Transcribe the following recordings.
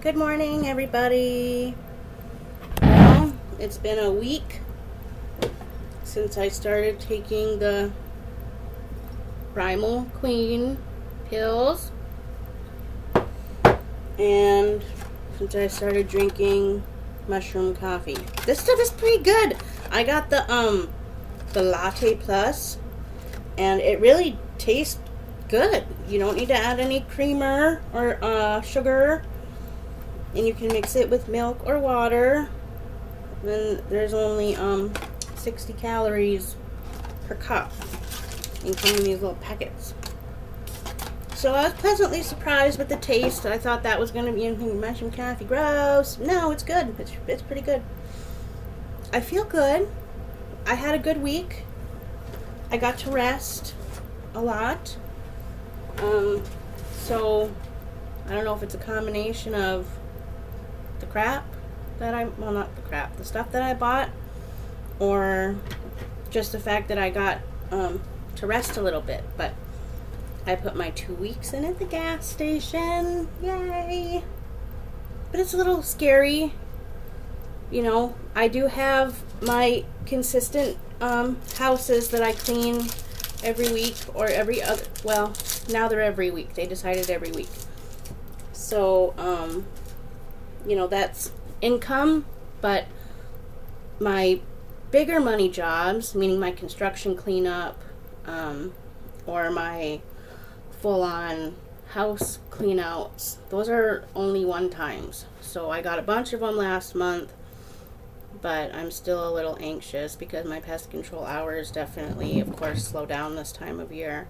Good morning, everybody. Well, it's been a week since I started taking the Primal Queen pills, and since I started drinking mushroom coffee. This stuff is pretty good. I got the Latte Plus, and it really tastes good. You don't need to add any creamer or sugar. And you can mix it with milk or water. Then there's only 60 calories per cup. And come in these little packets. So I was pleasantly surprised with the taste. I thought that was going to be anything mushroom coffee. Gross. No, it's good. It's pretty good. I feel good. I had a good week. I got to rest a lot. So I don't know if it's a combination of the crap that the stuff that I bought, or just the fact that I got to rest a little bit. But I put my 2 weeks in at the gas station. Yay! But it's a little scary. You know, I do have my consistent houses that I clean every week or every other. Well, now they're every week. They decided every week. So, you know, that's income, but my bigger money jobs, meaning my construction cleanup, or my full-on house cleanouts, those are only one times. So I got a bunch of them last month, but I'm still a little anxious because my pest control hours definitely, of course, slow down this time of year.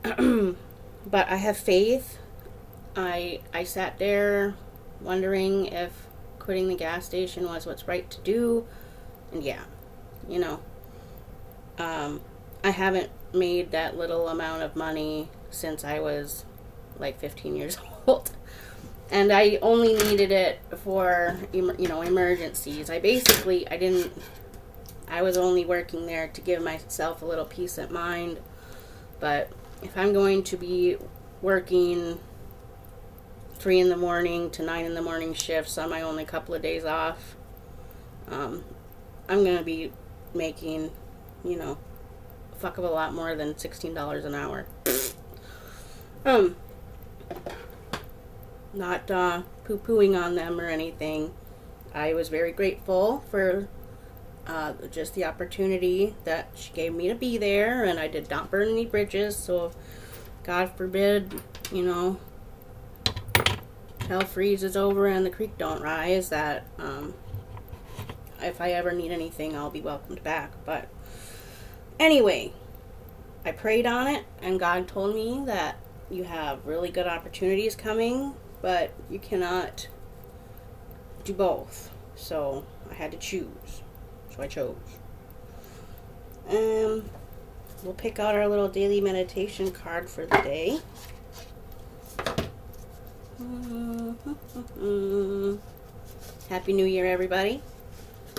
But I have faith. I sat there wondering if quitting the gas station was what's right to do, and yeah, you know, I haven't made that little amount of money since I was like 15 years old, and I only needed it for, you know, emergencies. I was only working there to give myself a little peace of mind. But if I'm going to be working 3 in the morning to 9 in the morning shifts on my only couple of days off, I'm going to be making, you know, a fuck of a lot more than $16 an hour. Not poo-pooing on them or anything. I was very grateful for just the opportunity that she gave me to be there, and I did not burn any bridges, so God forbid, you know, hell freezes over and the creek don't rise, that if I ever need anything, I'll be welcomed back. But anyway, I prayed on it, and God told me that you have really good opportunities coming, but you cannot do both. So I had to choose. So I chose. We'll pick out our little daily meditation card for the day. Happy New Year, everybody.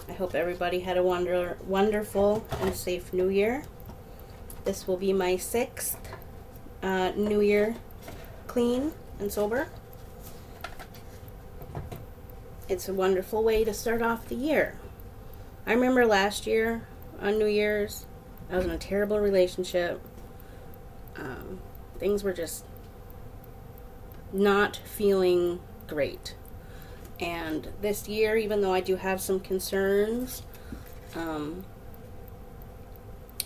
I hope everybody had a wonderful and safe New Year. This will be my 6th New Year clean and sober. It's a wonderful way to start off the year. I remember last year on New Year's, I was in a terrible relationship. Things were just not feeling great. And this year, even though I do have some concerns, I'm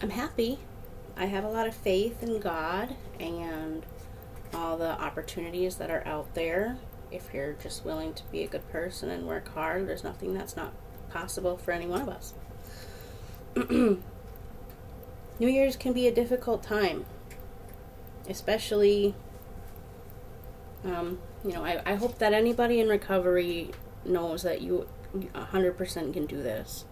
happy. I have a lot of faith in God and all the opportunities that are out there. If you're just willing to be a good person and work hard, there's nothing that's not possible for any one of us. New Year's can be a difficult time, especially, you know, I hope that anybody in recovery knows that you 100% can do this.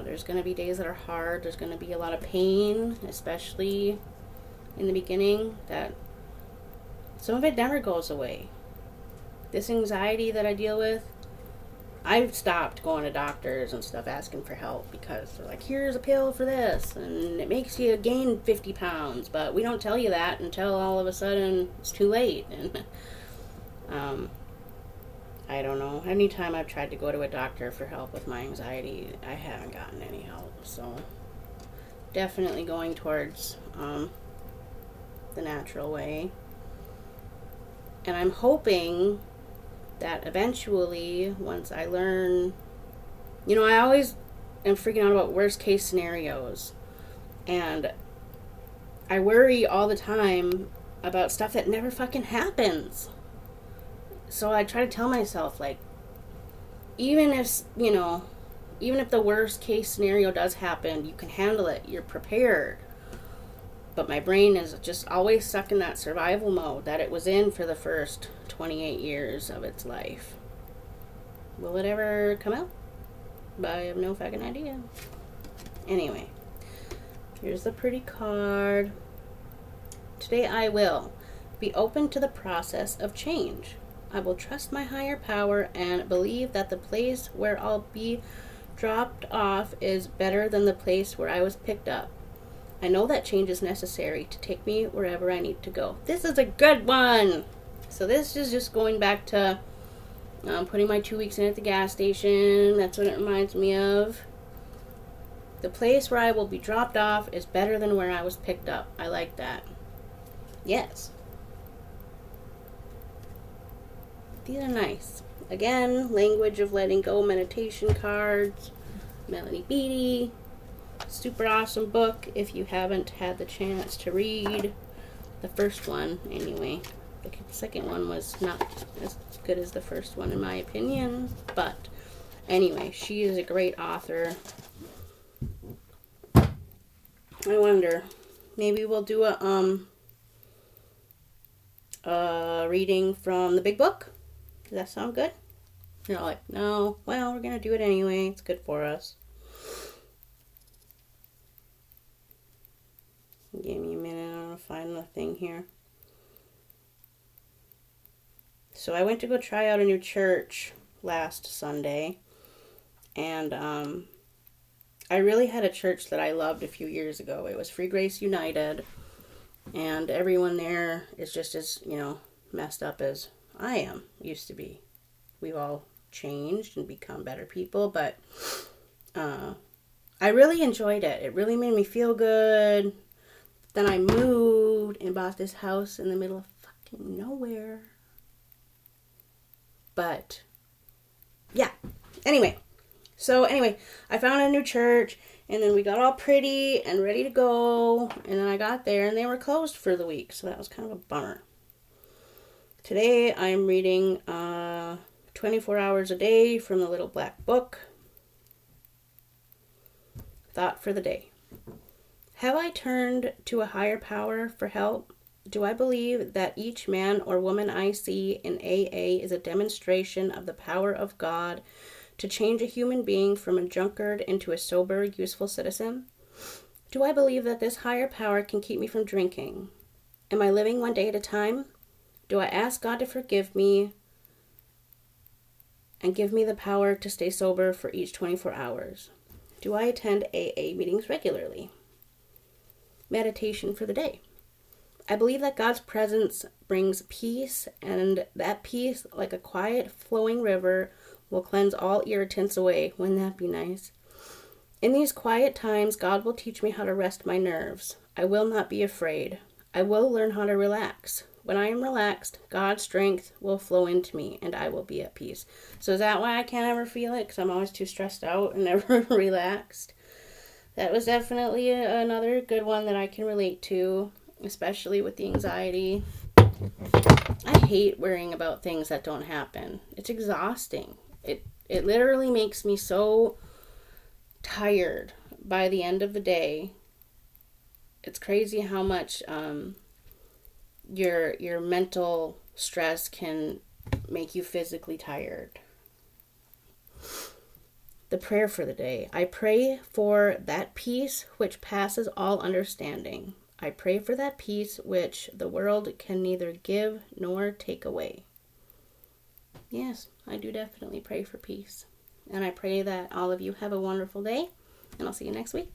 There's going to be days that are hard. There's going to be a lot of pain, especially in the beginning, that some of it never goes away. This anxiety that I deal with, I've stopped going to doctors and stuff asking for help because they're like, here's a pill for this, and it makes you gain 50 pounds, but we don't tell you that until all of a sudden it's too late. And I don't know. Anytime I've tried to go to a doctor for help with my anxiety, I haven't gotten any help. So definitely going towards the natural way. And I'm hoping that eventually, once I learn, I always am freaking out about worst case scenarios. And I worry all the time about stuff that never fucking happens. So I try to tell myself, like, even if the worst case scenario does happen, you can handle it. You're prepared. But my brain is just always stuck in that survival mode that it was in for the first 28 years of its life. Will it ever come out? I have no fucking idea. Anyway, here's the pretty card. Today I will be open to the process of change. I will trust my higher power and believe that the place where I'll be dropped off is better than the place where I was picked up. I know that change is necessary to take me wherever I need to go. This is a good one. So this is just going back to putting my 2 weeks in at the gas station. That's what it reminds me of. The place where I will be dropped off is better than where I was picked up. I like that. Yes. These are nice. Again, language of letting go, meditation cards. Melanie Beattie. Super awesome book if you haven't had the chance to read the first one. Anyway, the second one was not as good as the first one in my opinion, but anyway, she is a great author. I wonder, maybe we'll do a reading from the big book. Does that sound good? You're like, no, well, we're gonna do it anyway. It's good for us. Give me a minute, I'm gonna find the thing here. So I went to go try out a new church last Sunday, and I really had a church that I loved a few years ago. It was Free Grace United, and everyone there is just as, messed up as I used to be. We've all changed and become better people, but I really enjoyed it. It really made me feel good. Then I moved and bought this house in the middle of fucking nowhere. But, yeah. Anyway, I found a new church, and then we got all pretty and ready to go, and then I got there, and they were closed for the week, so that was kind of a bummer. Today, I'm reading 24 Hours a Day from the Little Black Book. Thought for the day. Have I turned to a higher power for help? Do I believe that each man or woman I see in AA is a demonstration of the power of God to change a human being from a drunkard into a sober, useful citizen? Do I believe that this higher power can keep me from drinking? Am I living one day at a time? Do I ask God to forgive me and give me the power to stay sober for each 24 hours? Do I attend AA meetings regularly? Meditation for the day. I believe that God's presence brings peace, and that peace, like a quiet flowing river, will cleanse all irritants away. Wouldn't that be nice? In these quiet times, God will teach me how to rest my nerves. I will not be afraid. I will learn how to relax. When I am relaxed, God's strength will flow into me, and I will be at peace. So is that why I can't ever feel it? Because I'm always too stressed out and never relaxed? That was definitely another good one that I can relate to, especially with the anxiety. I hate worrying about things that don't happen. It's exhausting. It literally makes me so tired by the end of the day. It's crazy how much your mental stress can make you physically tired. The prayer for the day. I pray for that peace which passes all understanding. I pray for that peace which the world can neither give nor take away. Yes, I do definitely pray for peace. And I pray that all of you have a wonderful day, and I'll see you next week.